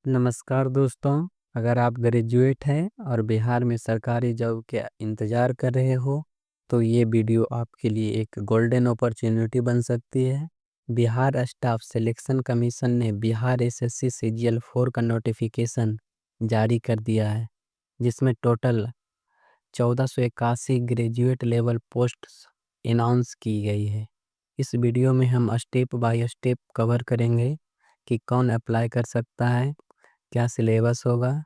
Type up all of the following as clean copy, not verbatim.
नमस्कार दोस्तों। अगर आप ग्रेजुएट हैं और बिहार में सरकारी जॉब के इंतज़ार कर रहे हो तो ये वीडियो आपके लिए एक गोल्डन अपॉर्चुनिटी बन सकती है। बिहार स्टाफ सिलेक्शन कमीशन ने बिहार एसएससी सीजीएल 4 का नोटिफिकेशन जारी कर दिया है, जिसमें total 1481 graduate level posts announce की गई है। इस वीडियो में हम स्टेप बाय स्टेप कवर करेंगे कि कौन अप्लाई कर सकता है, क्या सिलेबस होगा,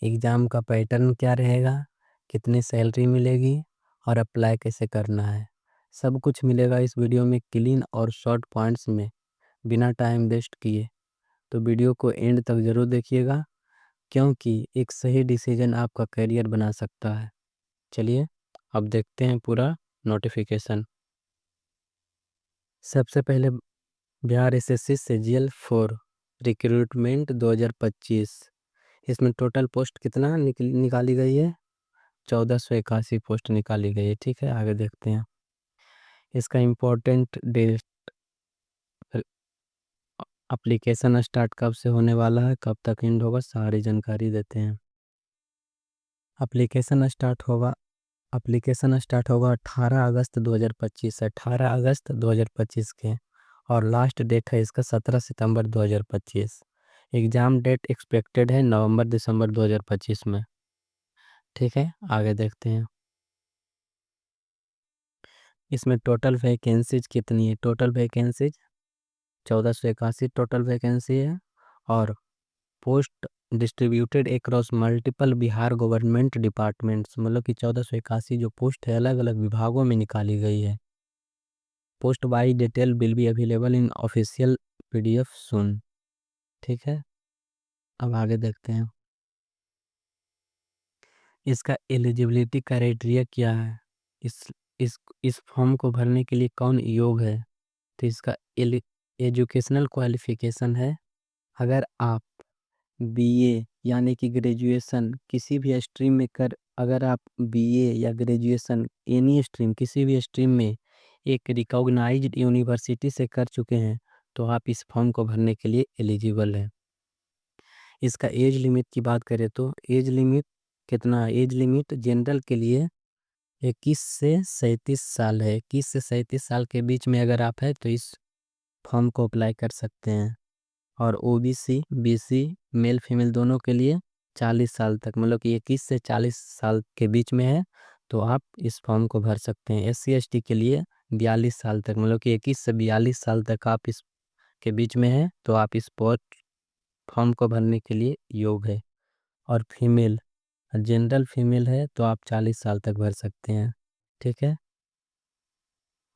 एग्ज़ाम का पैटर्न क्या रहेगा, कितनी सैलरी मिलेगी और अप्लाई कैसे करना है। सब कुछ मिलेगा इस वीडियो में क्लीन और शॉर्ट पॉइंट्स में, बिना टाइम वेस्ट किए। तो वीडियो को एंड तक ज़रूर देखिएगा, क्योंकि एक सही डिसीजन आपका करियर बना सकता है। चलिए अब देखते हैं पूरा नोटिफिकेशन। सबसे पहले बिहार एसएससी सीजीएल 4 रिक्रूटमेंट 2025। इसमें टोटल पोस्ट कितना निकाली गई है? 1481 पोस्ट निकाली गई है। ठीक है, आगे देखते हैं। इसका इम्पोर्टेंट डेट, एप्लीकेशन स्टार्ट कब से होने वाला है, कब तक एंड होगा, सारी जानकारी देते हैं। एप्लीकेशन स्टार्ट होगा 18 अगस्त 2025 से 18 अगस्त 2025 के, और लास्ट डेट है इसका 17 सितंबर 2025। एग्ज़ाम डेट एक्सपेक्टेड है नवंबर दिसंबर 2025 में। ठीक है, आगे देखते हैं। इसमें टोटल वैकेंसीज कितनी है? टोटल वैकेंसीज 1481 टोटल वैकेंसी है, और post distributed across multiple Bihar government departments, मतलब कि 1481 जो पोस्ट है अलग अलग विभागों में निकाली गई है। Post by detail will be available in official PDF soon. ठीक है, अब आगे देखते हैं। इसका एलिजिबिलिटी क्राइटेरिया क्या है? इस इस इस फॉर्म को भरने के लिए कौन योग्य है? तो इसका एजुकेशनल क्वालिफिकेशन है, अगर आप बीए यानी कि ग्रेजुएशन किसी भी स्ट्रीम में अगर आप बीए या ग्रेजुएशन एनी स्ट्रीम किसी भी स्ट्रीम में एक रिकॉग्नाइज्ड यूनिवर्सिटी से कर चुके हैं तो आप इस फॉर्म को भरने के लिए एलिजिबल हैं। इसका एज लिमिट की बात करें तो एज लिमिट कितना? एज लिमिट जनरल के लिए 21 से 37 साल है। 21 से 37 साल के बीच में अगर आप है तो इस फॉर्म को अप्लाई कर सकते हैं। और ओबीसी बीसी मेल फीमेल दोनों के लिए 40 साल तक, मतलब कि 21 से 40 साल के बीच में है तो आप इस फॉर्म को भर सकते हैं। एससी एसटी के लिए 42 साल तक, मतलब कि 21 से 42 साल तक आप इस के बीच में है तो आप इस फॉर्म को भरने के लिए योग्य है। और फीमेल जनरल फीमेल है तो आप 40 साल तक भर सकते हैं। ठीक है,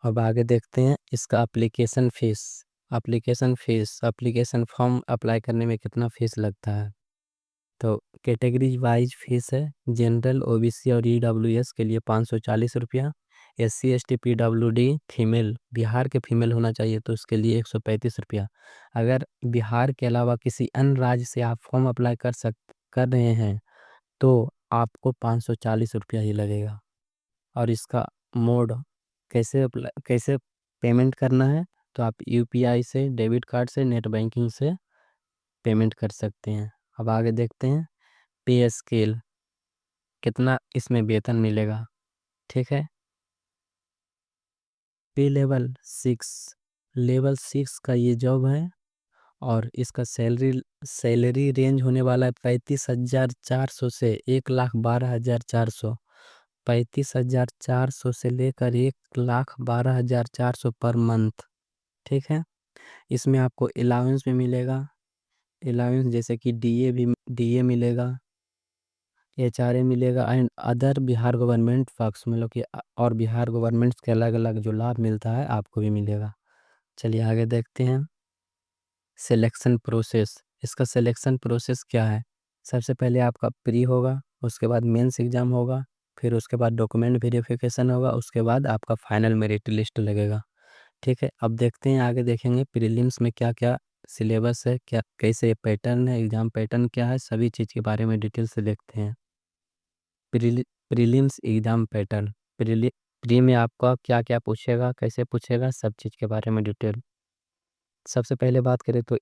अब आगे देखते हैं इसका एप्लीकेशन फॉर्म अप्लाई करने में कितना फीस लगता है। तो कैटेगरी वाइज फीस है। जनरल ओबीसी और ईडब्ल्यूएस के लिए 540 रुपया। SC ST PWD female, Bihar के फीमेल होना चाहिए तो उसके लिए 135 रुपया। अगर बिहार के अलावा किसी अन्य राज्य से आप फॉर्म अप्लाई कर रहे हैं तो आपको 540 रुपया ही लगेगा। और इसका मोड कैसे पेमेंट करना है, तो आप यूपीआई से, डेबिट कार्ड से, नेट बैंकिंग से पेमेंट कर सकते हैं। अब आगे देखते हैं पे स्केल, कितना इसमें वेतन मिलेगा। ठीक है, पे लेवल 6 का ये जॉब है, और इसका सैलरी रेंज होने वाला है 35,400 से 1,12,400। 35,400 से लेकर 1,12,400 पर मंथ। ठीक है, इसमें आपको अलाउंस भी मिलेगा। अलाउंस जैसे कि डीए मिलेगा, एचआरए मिलेगा and other Bihar government works, मतलब कि और बिहार गवर्नमेंट के अलग अलग जो लाभ मिलता है आपको भी मिलेगा। चलिए आगे देखते हैं सिलेक्शन प्रोसेस। इसका सिलेक्शन प्रोसेस क्या है? सबसे पहले आपका प्री होगा, उसके बाद मेंस एग्जाम होगा, फिर उसके बाद डॉक्यूमेंट वेरिफिकेशन होगा, उसके बाद आपका फाइनल मेरिट लिस्ट लगेगा। ठीक है, अब देखते हैं आगे देखेंगे प्रीलिम्स में क्या क्या सिलेबस है, क्या कैसे पैटर्न है, एग्जाम पैटर्न क्या है, सभी चीज़ के बारे में डिटेल से देखते हैं। प्रीलिम्स एग्जाम पैटर्न, प्री में आपका क्या क्या पूछेगा, कैसे पूछेगा, सब चीज़ के बारे में डिटेल। सबसे पहले बात करें तो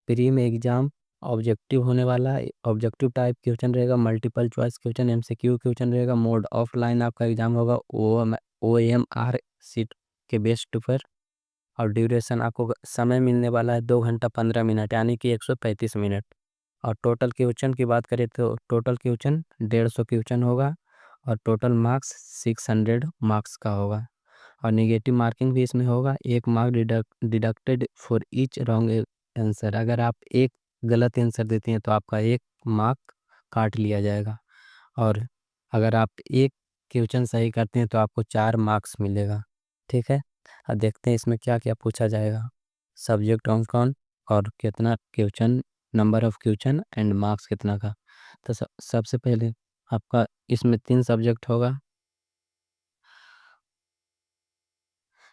प्री में एग्जाम ऑब्जेक्टिव होने वाला है, ऑब्जेक्टिव टाइप क्वेश्चन रहेगा, multiple choice question, MCQ question रहेगा, मोड ऑफलाइन आपका एग्जाम होगा OMR सीट के बेस्ड पर। और ड्यूरेशन आपको समय मिलने वाला है 2 घंटा 15 मिनट यानी कि 135 मिनट। और टोटल क्वेश्चन की बात करें तो टोटल क्वेश्चन 150 क्वेश्चन होगा और टोटल मार्क्स 600 मार्क्स का होगा। और नेगेटिव मार्किंग भी इसमें होगा, 1 mark deducted for each wrong answer. अगर आप एक गलत आंसर देती हैं तो आपका 1 मार्क काट लिया जाएगा। और अगर आप एक क्वेश्चन सही करते हैं तो आपको 4 मार्क्स मिलेगा। ठीक है, अब देखते हैं इसमें क्या क्या पूछा जाएगा। सब्जेक्ट कौन और कितना question, number of question and marks कितना का। तो सबसे पहले आपका इसमें 3 सब्जेक्ट होगा।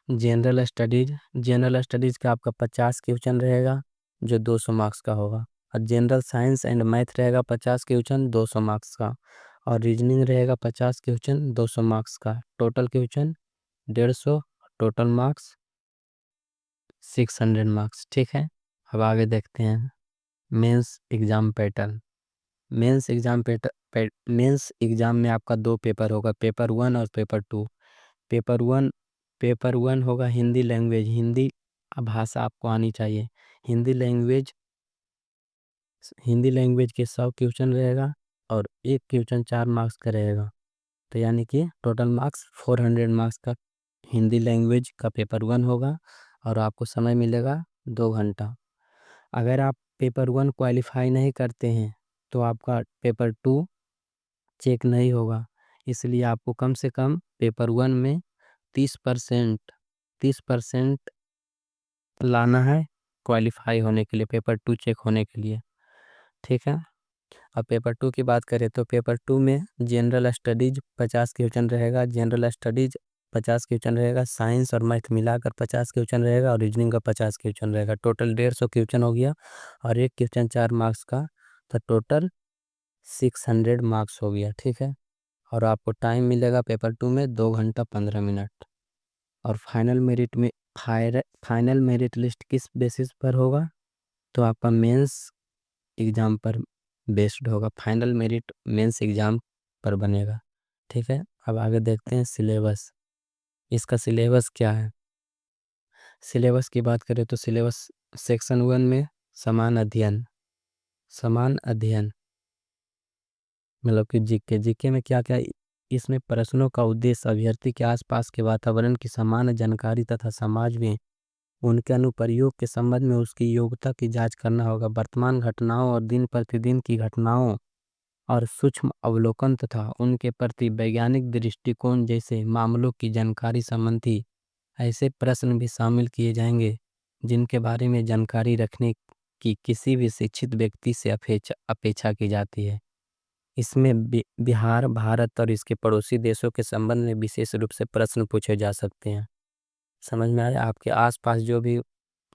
जनरल स्टडीज़ का आपका 50 क्वेश्चन रहेगा जो 200 मार्क्स का होगा। और जनरल साइंस एंड मैथ रहेगा 50 क्वेश्चन 200 मार्क्स का। और रीजनिंग रहेगा 50 क्वेश्चन 200 मार्क्स का। Total question 150, total marks 600 marks. ठीक है, अब आगे देखते हैं mains exam pattern. Mains exam में आपका 2 पेपर होगा, पेपर 1 और पेपर 2। पेपर वन पेपर 1 होगा हिंदी लैंग्वेज, हिंदी भाषा आपको आनी चाहिए। हिंदी लैंग्वेज हिंदी लैंग्वेज के 100 क्वेश्चन रहेगा और एक क्वेश्चन 4 मार्क्स का रहेगा। तो यानी कि टोटल मार्क्स 400 मार्क्स का हिंदी लैंग्वेज का पेपर 1 होगा और आपको समय मिलेगा 2 घंटा। अगर आप पेपर 1 क्वालिफाई नहीं करते हैं तो आपका पेपर 2 चेक नहीं होगा। इसलिए आपको कम से कम पेपर 1 में 30% लाना है क्वालिफाई होने के लिए, पेपर 2 चेक होने के लिए। ठीक है, अब पेपर 2 की बात करें तो पेपर 2 में जनरल स्टडीज 50 क्वेश्चन रहेगा, साइंस और मैथ मिलाकर 50 क्वेश्चन रहेगा और रीजनिंग का 50 क्वेश्चन रहेगा। टोटल 150 क्वेश्चन हो गया और एक क्वेश्चन 4 मार्क्स का, तो टोटल 600 मार्क्स हो गया। ठीक है, और आपको टाइम मिलेगा पेपर 2 में 2 घंटा 15 मिनट। और फाइनल मेरिट लिस्ट किस बेसिस पर होगा, तो आपका मेंस एग्जाम पर बेस्ड होगा। फाइनल मेरिट मेंस एग्जाम पर बनेगा। ठीक है, अब आगे देखते हैं सिलेबस। इसका सिलेबस क्या है। सिलेबस की बात करें तो सिलेबस सेक्शन 1 में समान अध्ययन मतलब कि जीके में क्या क्या, इसमें प्रश्नों का उद्देश्य अभ्यर्थी के आसपास के वातावरण की सामान्य जानकारी तथा समाज में उनके अनुप्रयोग के संबंध में उसकी योग्यता की जांच करना होगा। वर्तमान घटनाओं और दिन प्रतिदिन की घटनाओं और सूक्ष्म अवलोकन तथा उनके प्रति वैज्ञानिक दृष्टिकोण जैसे मामलों की जानकारी संबंधी ऐसे प्रश्न भी शामिल किए जाएंगे जिनके बारे में जानकारी रखने की किसी भी शिक्षित व्यक्ति से अपेक्षा की जाती है। इसमें बिहार, भारत और इसके पड़ोसी देशों के संबंध में विशेष रूप से प्रश्न पूछे जा सकते हैं। समझ में आया, आपके आसपास जो भी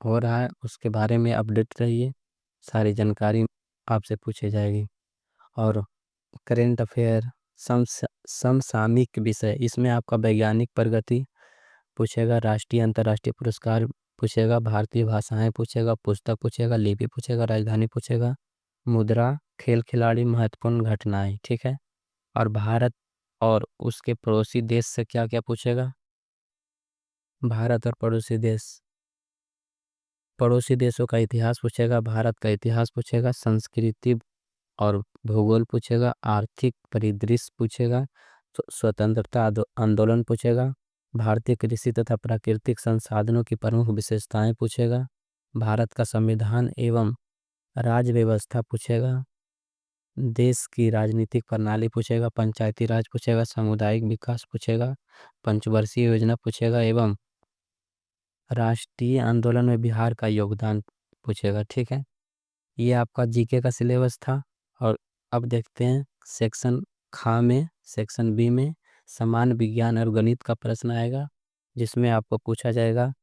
हो रहा है उसके बारे में अपडेट रहिए, सारी जानकारी आपसे पूछी जाएगी। और करेंट अफेयर, समसामयिक विषय, इसमें आपका वैज्ञानिक प्रगति पूछेगा, राष्ट्रीय अंतर्राष्ट्रीय पुरस्कार पूछेगा, भारतीय भाषाएं पूछेगा, पुस्तक पूछेगा, लिपि पूछेगा, राजधानी पूछेगा, मुद्रा, खेल खिलाड़ी, महत्वपूर्ण घटनाएं। ठीक है, और भारत और उसके पड़ोसी देश से क्या क्या पूछेगा। भारत और पड़ोसी देशों का इतिहास पूछेगा, भारत का इतिहास पूछेगा, संस्कृति और भूगोल पूछेगा, आर्थिक परिदृश्य पूछेगा, स्वतंत्रता आंदोलन पूछेगा, भारतीय कृषि तथा प्राकृतिक संसाधनों की प्रमुख विशेषताएं पूछेगा, भारत का संविधान एवं राज्य व्यवस्था पूछेगा, देश की राजनीतिक प्रणाली पूछेगा, पंचायती राज पूछेगा, सामुदायिक विकास पूछेगा, पंचवर्षीय योजना पूछेगा एवं राष्ट्रीय आंदोलन में बिहार का योगदान पूछेगा। ठीक है, ये आपका जीके का सिलेबस था। और अब देखते हैं सेक्शन बी में समान विज्ञान और गणित का प्रश्न आएगा, जिसमें आपको पूछा जाएगा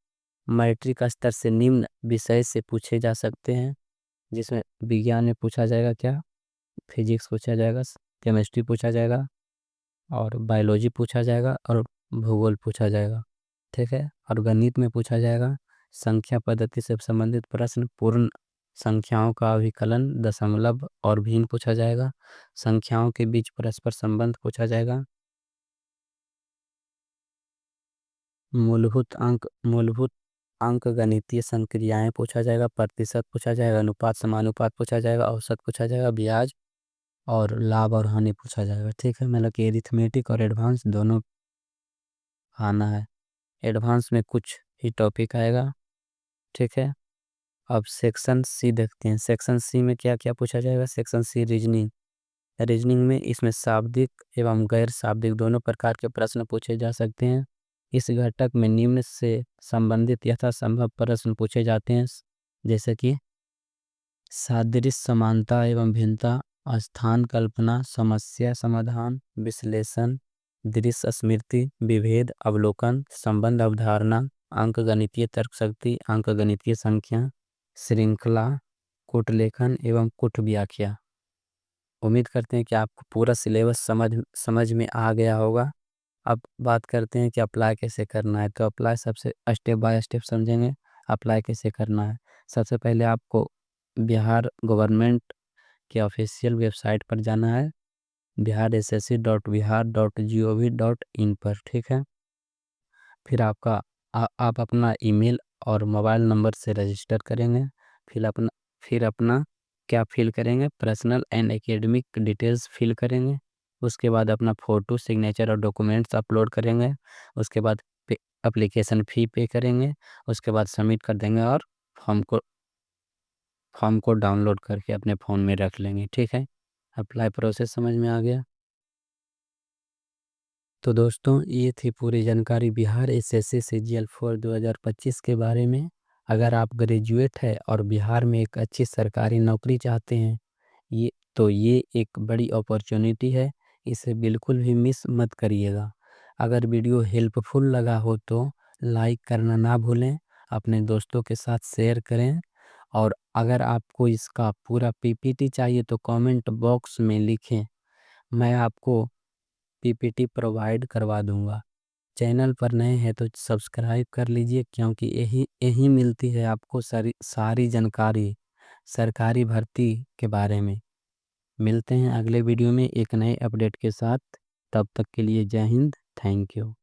मैट्रिक स्तर से निम्न विषय से पूछे जा सकते हैं। जिसमें विज्ञान में पूछा जाएगा क्या, फिजिक्स पूछा जाएगा, केमिस्ट्री पूछा जाएगा और बायोलॉजी पूछा जाएगा और भूगोल पूछा जाएगा। ठीक है, और गणित में पूछा जाएगा संख्या पद्धति से संबंधित प्रश्न, पूर्ण संख्याओं का अभिकलन, दशमलव और भिन्न पूछा जाएगा। संख्याओं के बीच परस्पर संबंध पूछा जाएगा। मूलभूत अंक गणितीय संक्रियाएं पूछा जाएगा। प्रतिशत पूछा जाएगा। अनुपात समानुपात पूछा जाएगा। औसत पूछा जाएगा। ब्याज और लाभ और हानि पूछा जाएगा। ठीक है, मतलब कि एरिथमेटिक और एडवांस दोनों आना है। एडवांस में कुछ ही टॉपिक आएगा। ठीक है, अब सेक्शन सी देखते हैं। सेक्शन सी में क्या क्या पूछा जाएगा। Section C reasoning. रीजनिंग में इसमें शाब्दिक एवं गैर शाब्दिक दोनों प्रकार के प्रश्न पूछे जा सकते हैं। इस घटक में निम्न से संबंधित यथासंभव प्रश्न पूछे जाते हैं, जैसे कि सादृश्य, समानता एवं भिन्नता, स्थान कल्पना, समस्या समाधान, विश्लेषण, दृश्य स्मृति, विभेद, अवलोकन, संबंध अवधारणा, अंकगणितीय तर्कशक्ति, अंकगणितीय संख्या, श्रृंखला, कूटलेखन एवं कूट व्याख्या। उम्मीद करते हैं कि आपको पूरा सिलेबस समझ में आ गया होगा। अब बात करते हैं कि अप्लाई कैसे करना है। तो अप्लाई सबसे स्टेप बाय स्टेप समझेंगे। अप्लाई कैसे करना है। सबसे पहले आपको बिहार गवर्नमेंट के ऑफिशियल वेबसाइट पर जाना है, biharssc.bihar.gov.in पर। ठीक है, फिर आप अपना ईमेल और मोबाइल नंबर से रजिस्टर करेंगे। फिर अपना क्या फिल करेंगे, personal and academic details fill करेंगे। उसके बाद अपना फ़ोटो, सिग्नेचर और डॉक्यूमेंट्स अपलोड करेंगे। उसके बाद एप्लीकेशन फ़ी पे करेंगे। उसके बाद सबमिट कर देंगे और फॉर्म को डाउनलोड करके अपने फ़ोन में रख लेंगे। ठीक है, अप्लाई प्रोसेस समझ में आ गया। तो दोस्तों, ये थी पूरी जानकारी बिहार एसएससी सीजीएल 4 2025 के बारे में। अगर आप ग्रेजुएट है और बिहार में एक अच्छी सरकारी नौकरी चाहते हैं, ये एक बड़ी अपॉर्चुनिटी है। इसे बिल्कुल भी मिस मत करिएगा। अगर वीडियो हेल्पफुल लगा हो तो लाइक करना ना भूलें, अपने दोस्तों के साथ शेयर करें। और अगर आपको इसका पूरा पीपीटी चाहिए तो कमेंट बॉक्स में लिखें, मैं आपको पीपीटी प्रोवाइड करवा दूंगा। चैनल पर नए हैं तो सब्सक्राइब कर लीजिए, क्योंकि यही मिलती है आपको सारी जानकारी सरकारी भर्ती के बारे में। मिलते हैं अगले वीडियो में एक नए अपडेट के साथ। तब तक के लिए जय हिंद, थैंक यू।